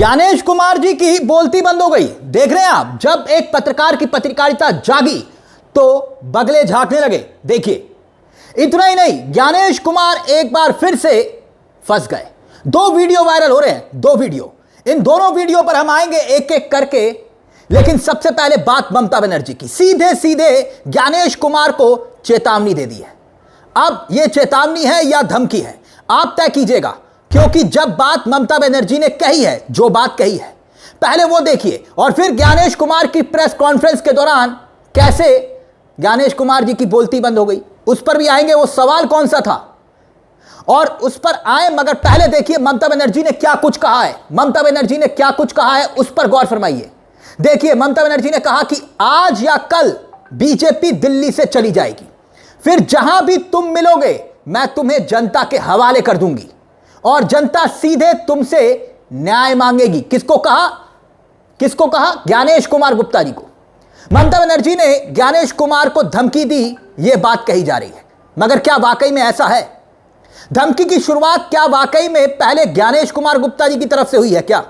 ज्ञानेश कुमार जी की बोलती बंद हो गई। देख रहे हैं आप, जब एक पत्रकार की पत्रकारिता जागी तो बगले झांकने लगे। देखिए, इतना ही नहीं, ज्ञानेश कुमार एक बार फिर से फंस गए। 2 वीडियो वायरल हो रहे हैं, 2 वीडियो। इन दोनों वीडियो पर हम आएंगे एक एक करके, लेकिन सबसे पहले बात ममता बनर्जी की। सीधे सीधे ज्ञानेश कुमार को चेतावनी दे दी है। अब यह चेतावनी है या धमकी है, आप तय कीजिएगा, क्योंकि जब बात ममता बनर्जी ने कही है, जो बात कही है, पहले वो देखिए और फिर ज्ञानेश कुमार की प्रेस कॉन्फ्रेंस के दौरान कैसे ज्ञानेश कुमार जी की बोलती बंद हो गई, उस पर भी आएंगे। वो सवाल कौन सा था और उस पर आए, मगर पहले देखिए ममता बनर्जी ने क्या कुछ कहा है। ममता बनर्जी ने क्या कुछ कहा है उस पर गौर फरमाइए। देखिए, ममता बनर्जी ने कहा कि आज या कल बीजेपी दिल्ली से चली जाएगी, फिर जहां भी तुम मिलोगे मैं तुम्हें जनता के हवाले कर दूंगी और जनता सीधे तुमसे न्याय मांगेगी। किसको कहा? किसको कहा? ज्ञानेश कुमार गुप्ता जी को। ममता बनर्जी ने ज्ञानेश कुमार को धमकी दी, यह बात कही जा रही है, मगर क्या वाकई में ऐसा है? धमकी की शुरुआत क्या वाकई में पहले ज्ञानेश कुमार गुप्ता जी की तरफ से हुई है क्या?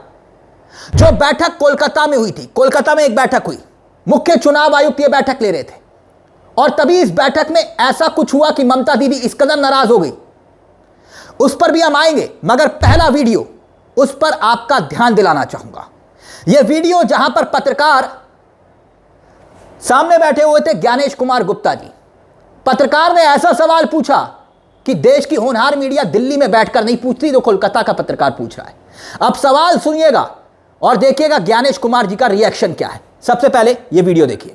जो बैठक कोलकाता में हुई थी, कोलकाता में एक बैठक हुई, मुख्य चुनाव आयुक्त ये बैठक ले रहे थे और तभी इस बैठक में ऐसा कुछ हुआ कि ममता दीदी इस कदर नाराज हो गई। उस पर भी हम आएंगे, मगर पहला वीडियो, उस पर आपका ध्यान दिलाना चाहूंगा। यह वीडियो जहां पर पत्रकार सामने बैठे हुए थे, ज्ञानेश कुमार गुप्ता जी, पत्रकार ने ऐसा सवाल पूछा कि देश की होनहार मीडिया दिल्ली में बैठकर नहीं पूछती, जो कोलकाता का पत्रकार पूछ रहा है। अब सवाल सुनिएगा और देखिएगा ज्ञानेश कुमार जी का रिएक्शन क्या है। सबसे पहले ये वीडियो देखिए।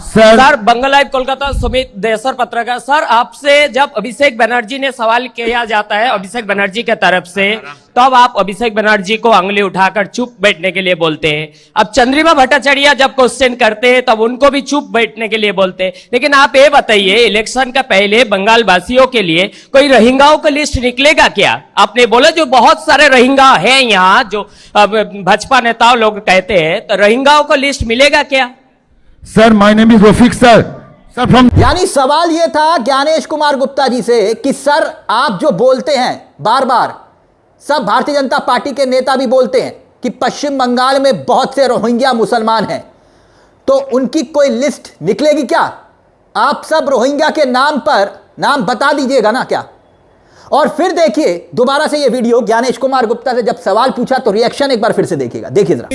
सर, बंगाल लाइव कोलकाता, सुमित देसर पत्रकार। सर, आपसे जब अभिषेक बनर्जी ने सवाल किया जाता है अभिषेक बनर्जी के तरफ से, तब आप अभिषेक बनर्जी को अंगुली उठाकर चुप बैठने के लिए बोलते हैं। अब चंद्रिमा भट्टाचार्य जब क्वेश्चन करते हैं तब उनको भी चुप बैठने के लिए बोलते हैं। लेकिन आप ये बताइए, इलेक्शन का पहले बंगाल वासियों के लिए कोई रोहिंग्याओं का लिस्ट निकलेगा क्या? आपने बोला जो बहुत सारे रोहिंग्या हैं यहाँ, जो भाजपा नेताओं लोग कहते हैं, तो रोहिंग्याओं का लिस्ट मिलेगा क्या? Sir, my name is Rafiq sir from. यानी सवाल यह था ज्ञानेश कुमार गुप्ता जी से कि सर, आप जो बोलते हैं बार बार, सब भारतीय जनता पार्टी के नेता भी बोलते हैं कि पश्चिम बंगाल में बहुत से रोहिंग्या मुसलमान हैं, तो उनकी कोई लिस्ट निकलेगी क्या? आप सब रोहिंग्या के नाम पर नाम बता दीजिएगा ना क्या? और फिर देखिए दोबारा से ये वीडियो, ज्ञानेश कुमार गुप्ता से जब सवाल पूछा तो रिएक्शन एक बार फिर से देखिएगा। देखिए जरा।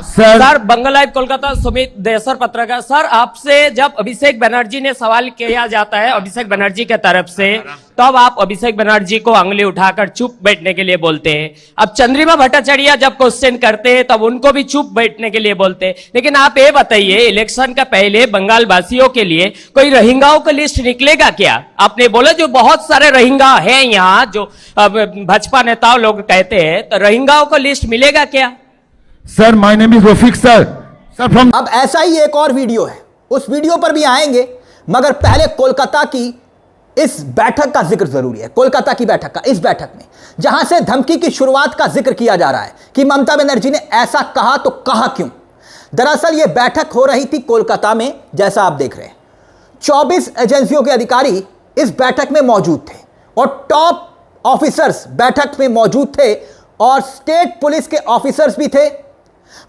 सर, बंगाल लाइव कोलकाता, सुमित देसर पत्रकार। सर, आपसे जब अभिषेक बनर्जी ने सवाल किया जाता है अभिषेक बनर्जी के तरफ से, तब आप अभिषेक बनर्जी को अंगुली उठाकर चुप बैठने के लिए बोलते हैं। अब चंद्रिमा भट्टाचार्य जब क्वेश्चन करते हैं तब उनको भी चुप बैठने के लिए बोलते हैं। लेकिन आप ये बताइए, इलेक्शन का पहले बंगाल वासियों के लिए कोई रोहिंग्याओं का लिस्ट निकलेगा क्या? आपने बोला जो बहुत सारे रोहिंग्या हैं यहाँ, जो भाजपा नेताओं लोग कहते हैं, तो रोहिंग्याओं का लिस्ट मिलेगा क्या? Sir, my name is Rafiq sir from. अब ऐसा ही एक और वीडियो है, उस वीडियो पर भी आएंगे, मगर पहले कोलकाता की इस बैठक का जिक्र जरूरी है। कोलकाता की बैठक का, इस बैठक में जहां से धमकी की शुरुआत का जिक्र किया जा रहा है कि ममता बनर्जी ने ऐसा कहा, तो कहा क्यों? दरअसल यह बैठक हो रही थी कोलकाता में, जैसा आप देख रहे हैं। 24 एजेंसियों के अधिकारी इस बैठक में मौजूद थे और टॉप ऑफिसर्स बैठक में मौजूद थे और स्टेट पुलिस के ऑफिसर्स भी थे।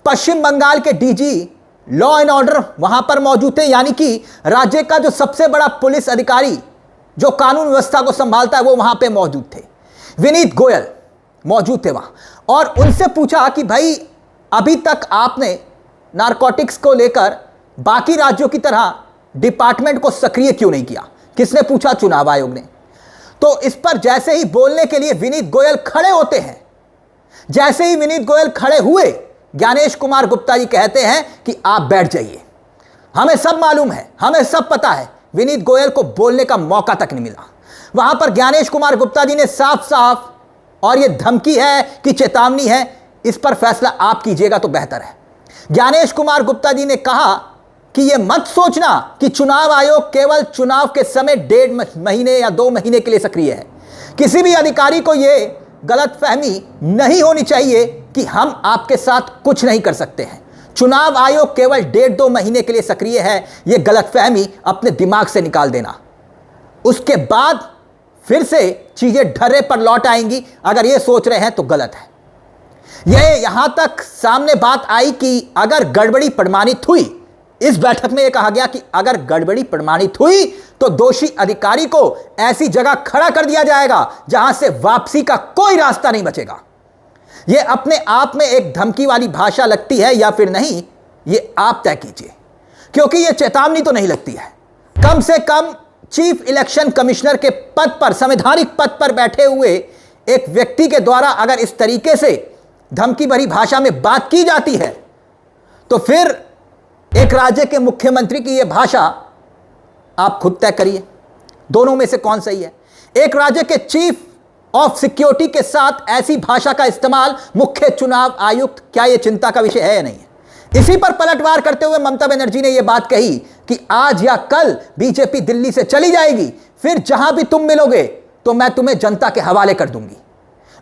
पश्चिम बंगाल के डीजी लॉ एंड ऑर्डर वहां पर मौजूद थे, यानी कि राज्य का जो सबसे बड़ा पुलिस अधिकारी जो कानून व्यवस्था को संभालता है, वो वहां पे मौजूद थे। विनीत गोयल मौजूद थे वहां और उनसे पूछा कि भाई, अभी तक आपने नारकोटिक्स को लेकर बाकी राज्यों की तरह डिपार्टमेंट को सक्रिय क्यों नहीं किया? किसने पूछा? चुनाव आयोग ने। तो इस पर जैसे ही बोलने के लिए विनीत गोयल खड़े होते हैं, जैसे ही विनीत गोयल खड़े हुए, ज्ञानेश कुमार गुप्ता जी कहते हैं कि आप बैठ जाइए, हमें सब मालूम है, हमें सब पता है। विनीत गोयल को बोलने का मौका तक नहीं मिला। वहां पर ज्ञानेश कुमार गुप्ता जी ने साफ साफ, और यह धमकी है कि चेतावनी है, इस पर फैसला आप कीजिएगा तो बेहतर है। ज्ञानेश कुमार गुप्ता जी ने कहा कि यह मत सोचना कि चुनाव आयोग केवल चुनाव के समय 1.5 महीने या 2 महीने के लिए सक्रिय है। किसी भी अधिकारी को यह गलतफहमी नहीं होनी चाहिए कि हम आपके साथ कुछ नहीं कर सकते हैं। चुनाव आयोग केवल 1.5-2 महीने के लिए सक्रिय है, यह गलतफहमी अपने दिमाग से निकाल देना। उसके बाद फिर से चीजें ढर्रे पर लौट आएंगी, अगर ये सोच रहे हैं तो गलत है। यह यहां तक सामने बात आई कि अगर गड़बड़ी प्रमाणित हुई, इस बैठक में यह कहा गया कि अगर गड़बड़ी प्रमाणित हुई तो दोषी अधिकारी को ऐसी जगह खड़ा कर दिया जाएगा जहां से वापसी का कोई रास्ता नहीं बचेगा। यह अपने आप में एक धमकी वाली भाषा लगती है या फिर नहीं, यह आप तय कीजिए, क्योंकि यह चेतावनी तो नहीं लगती है। कम से कम चीफ इलेक्शन कमिश्नर के पद पर, संवैधानिक पद पर बैठे हुए एक व्यक्ति के द्वारा अगर इस तरीके से धमकी भरी भाषा में बात की जाती है तो फिर एक राज्य के मुख्यमंत्री की यह भाषा आप खुद तय करिए, दोनों में से कौन सही है। एक राज्य के चीफ ऑफ सिक्योरिटी के साथ ऐसी भाषा का इस्तेमाल मुख्य चुनाव आयुक्त, क्या यह चिंता का विषय है या नहीं है? इसी पर पलटवार करते हुए ममता बनर्जी ने यह बात कही कि आज या कल बीजेपी दिल्ली से चली जाएगी, फिर जहां भी तुम मिलोगे तो मैं तुम्हें जनता के हवाले कर दूंगी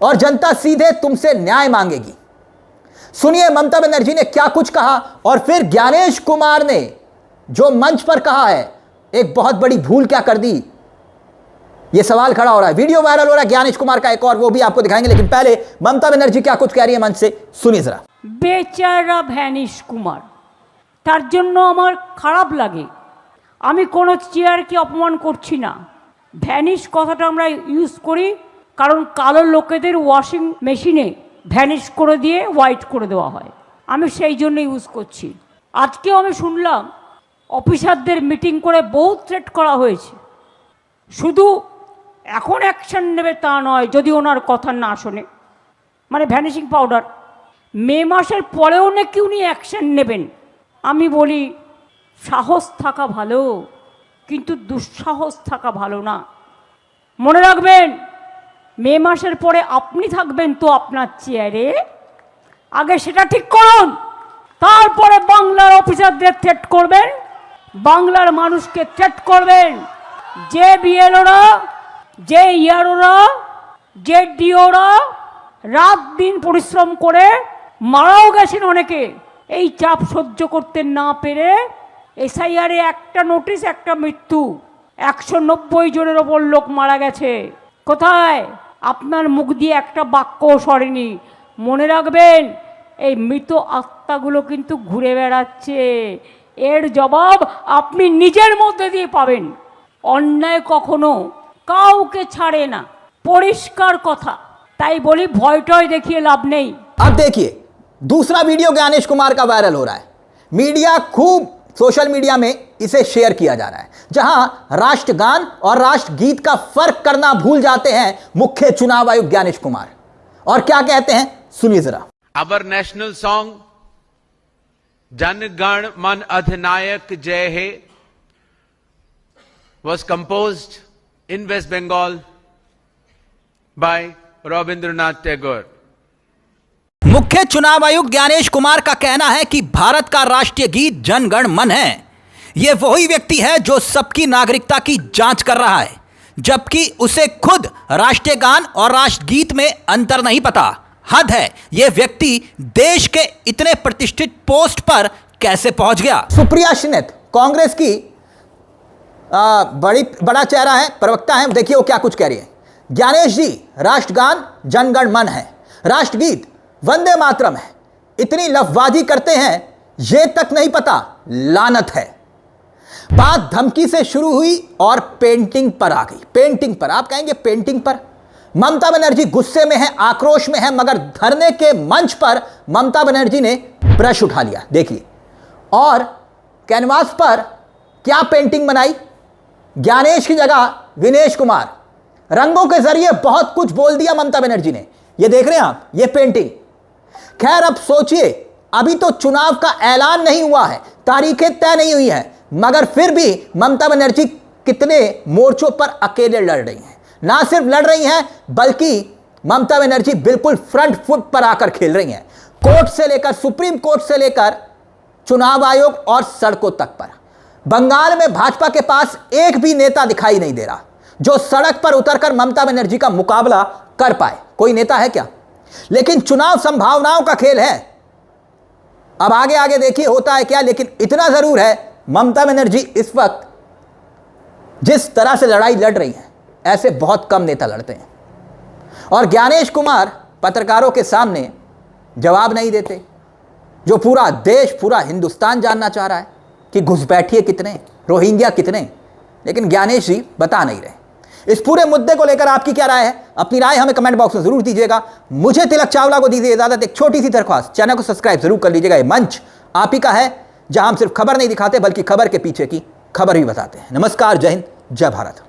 और जनता सीधे तुमसे न्याय मांगेगी। सुनिए ममता बनर्जी ने क्या कुछ कहा, और फिर ज्ञानेश कुमार ने जो मंच पर कहा है, एक बहुत बड़ी भूल क्या कर दी, यह सवाल खड़ा हो रहा है। वीडियो वायरल हो रहा है ज्ञानेश कुमार का एक और, वो भी आपको दिखाएंगे, लेकिन पहले ममता बनर्जी क्या कुछ कह रही है मंच से, सुनिए जरा। বেচারা ভ্যানিশ কুমার, তার জন্য আমার খারাপ লাগে। আমি কোনো চেয়ারকে অপমান করছি না। ভ্যানিশ কথাটা আমরা ইউজ করি কারণ কালো লোকেদের ওয়াশিং মেশিনে ভ্যানিশ করে দিয়ে হোয়াইট করে দেওয়া হয়, আমি সেই জন্য ইউজ করছি। আজকেও আমি শুনলাম অফিসারদের মিটিং করে বহু থ্রেট করা হয়েছে, শুধু এখন অ্যাকশন নেবে তা নয় যদি ওনার কথা না শোনে, মানে ভ্যানিশিং পাউডার মে মাসের পরেও নাকি উনি অ্যাকশন নেবেন। আমি বলি সাহস থাকা ভালো, কিন্তু দুঃসাহস থাকা ভালো না। মনে রাখবেন মে মাসের পরে আপনি থাকবেন তো আপনার চেয়ারে, আগে সেটা ঠিক করুন, তারপরে বাংলার অফিসারদের থ্রেট করবেন, বাংলার মানুষকে থ্রেট করবেন। যে বিএলওরা, যে ইয়ারোরা, যে ডিওরা রাত দিন পরিশ্রম করে মারাও গেছেন অনেকে, এই চাপ সহ্য করতে না পেরে এসআইআরে একটা নোটিশ, একটা মৃত্যু, 190 জনের ওপর লোক মারা গেছে। কোথায়? আপনার মুখ দিয়ে একটা বাক্যও সরেনি। মনে রাখবেন এই মৃত আত্মাগুলো কিন্তু ঘুরে বেড়াচ্ছে, এর জবাব আপনি নিজের মধ্যে দিয়ে পাবেন। অন্যায় কখনো কাউকে ছাড়ে না, পরিষ্কার কথা। তাই বলি ভয় টয় দেখিয়ে লাভ নেই। अब देखिए दूसरा वीडियो ज्ञानेश कुमार का वायरल हो रहा है, मीडिया खूब सोशल मीडिया में इसे शेयर किया जा रहा है, जहां राष्ट्रगान और राष्ट्रगीत का फर्क करना भूल जाते हैं मुख्य चुनाव आयुक्त ज्ञानेश कुमार। और क्या कहते हैं सुनिए जरा। Our national song Jana Gana मन अधिनायक जय हे was composed in West Bengal by Rabindranath Tagore. मुख्य चुनाव आयुक्त ज्ञानेश कुमार का कहना है कि भारत का राष्ट्रीय गीत जन गण मन है। यह वही व्यक्ति है जो सबकी नागरिकता की जांच कर रहा है, जबकि उसे खुद राष्ट्रीय गान और राष्ट्रगीत में अंतर नहीं पता। हद है, यह व्यक्ति देश के इतने प्रतिष्ठित पोस्ट पर कैसे पहुंच गया। सुप्रिया श्रीनेत कांग्रेस की बड़ा चेहरा है, प्रवक्ता है, देखिए वो क्या कुछ कह रही है। ज्ञानेश जी, राष्ट्रगान जनगण मन है, राष्ट्रगीत वंदे मातरम है, इतनी लफबाजी करते हैं ये तक नहीं पता, लानत है। बात धमकी से शुरू हुई और पेंटिंग पर आ गई। पेंटिंग पर, आप कहेंगे पेंटिंग पर? ममता बनर्जी गुस्से में है, आक्रोश में है, मगर धरने के मंच पर ममता बनर्जी ने ब्रश उठा लिया। देखिए, और कैनवास पर क्या पेंटिंग बनाई? ज्ञानेश की जगह विनेश कुमार, रंगों के जरिए बहुत कुछ बोल दिया ममता बनर्जी ने। ये देख रहे हैं आप, ये पेंटिंग। खैर अब सोचिए, अभी तो चुनाव का ऐलान नहीं हुआ है, तारीखें तय नहीं हुई है, मगर फिर भी ममता बनर्जी कितने मोर्चों पर अकेले लड़ रही हैं। ना सिर्फ लड़ रही हैं, बल्कि ममता बनर्जी बिल्कुल फ्रंट फुट पर आकर खेल रही हैं, कोर्ट से लेकर, सुप्रीम कोर्ट से लेकर चुनाव आयोग और सड़कों तक पर। बंगाल में भाजपा के पास एक भी नेता दिखाई नहीं दे रहा जो सड़क पर उतरकर ममता बनर्जी का मुकाबला कर पाए। कोई नेता है क्या? लेकिन चुनाव संभावनाओं का खेल है, अब आगे आगे देखिए होता है क्या। लेकिन इतना जरूर है, ममता बनर्जी इस वक्त जिस तरह से लड़ाई लड़ रही है, ऐसे बहुत कम नेता लड़ते हैं। और ज्ञानेश कुमार पत्रकारों के सामने जवाब नहीं देते, जो पूरा देश, पूरा हिंदुस्तान जानना चाह रहा है कि घुसपैठिए कितने, रोहिंग्या कितने, लेकिन ज्ञानेश जी बता नहीं रहे। इस पूरे मुद्दे को लेकर आपकी क्या राय है? अपनी राय हमें कमेंट बॉक्स में जरूर दीजिएगा। मुझे तिलक चावला को दीजिए इजाजत। एक छोटी सी दरख्वास्त, चैनल को सब्सक्राइब जरूर कर लीजिएगा। ये मंच आप ही का है, जहां हम सिर्फ खबर नहीं दिखाते बल्कि खबर के पीछे की खबर भी बताते हैं। नमस्कार, जय हिंद, जय भारत।